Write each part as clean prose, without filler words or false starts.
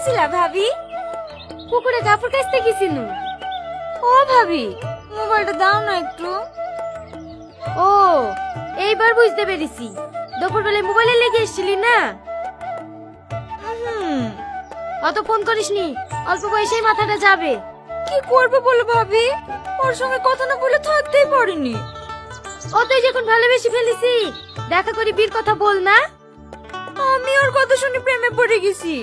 গেছিলা ভাবি? পুকুরে কাপড় কাচতে গেছিল। ও ভাবি, মোবাইলটা দাও না একটু। ও, এইবার বুঝতে পেরেছি, দুপুরবেলায় মোবাইলে লেগে এসেছিলি না? অত ফোন করিসনি, অল্প বয়সেই মাথাটা যাবে। কি করবো বলো ভাবি, ওর সঙ্গে কথা না বলে থাকতেই পারিনি। ও তুই যখন ভালোবেসে ফেলেছি, দেখা করি বীর কথা বল না। আমি ওর কথা শুনে প্রেমে পড়ে গেছি,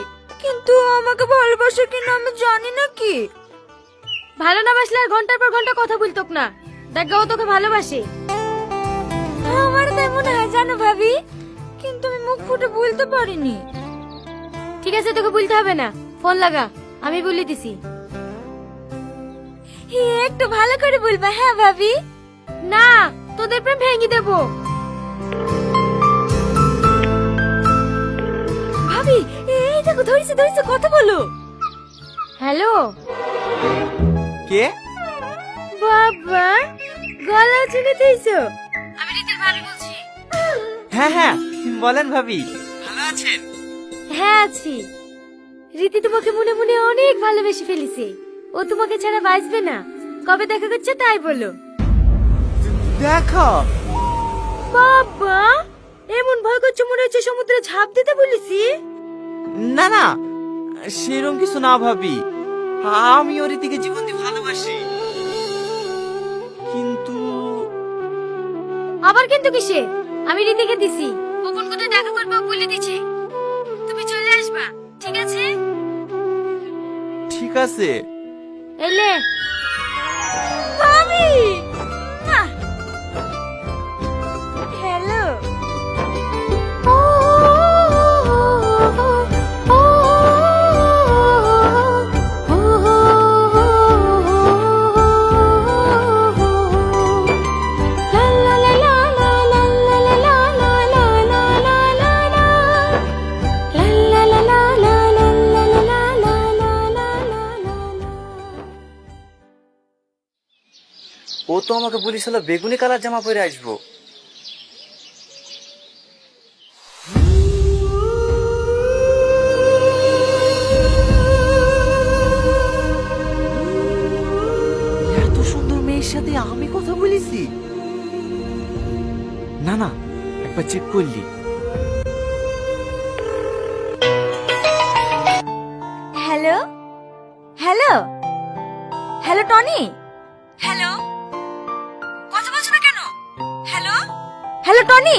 কিন্তু আমাকে ভালোবাসে কিনা আমি জানি না। কি ভালো না বাসলে আর ঘন্টার পর ঘন্টা কথা বলতো না। দেখ ও তোকে ভালোবাসে। আমার তাই মনে হয় জানো ভাবি, কিন্তু আমি মুখ ফুটে বলতে পারিনি। ঠিক আছে, তোকে বলতে হবে না, ফোন লাগা, আমি বলে দিছি। একটু ভালো করে বলবা। হ্যাঁ ভাবি। না, তোদের প্রেম ভেঙে দেবো। ভাবি এই দেখো, ধরেছে ধরেছে, কথা বলো। হ্যালো। কে? বাবা, গলা চিনে দিয়েছো? আমি রীতির ভাবি বলছি। হ্যাঁ হ্যাঁ, বলেন ভাবি, ভালো আছেন? হ্যাঁ আছি। রীতি তোমাকে মনে মনে অনেক ভালোবেসে ফেলেছে। ও তোমাকে ছাড়া বাঁচবে না। কবে দেখা করছে তাই বলো। দেখো বাবা, এমন ভয় করছে মনে হচ্ছে সমুদ্রে ঝাঁপ দিতে বলেছি। না না, সেরকম কিছু না ভাবি, আমি ওর দিকে জীবন দিয়ে ভালোবাসি। কিন্তু আবার কিন্তু কিসে? আমি রীতিকে দিছি, ও কোন কোথায় দেখা করবে ও বলে দিছে। তুমি চলে আসবা, ঠিক আছে? ঠিক আছে। এলে ভাবি। হ্যালো। ও তো আমাকে বলেছিল বেগুনি কালার জামা পরে আসবো। এত সুন্দর মেয়ের সাথে আমি কথা বলেছি? না না, একবার চেক করলি। Hello hello hello Tony. Hello, কথা বলছো না কেন? Hello hello Tony.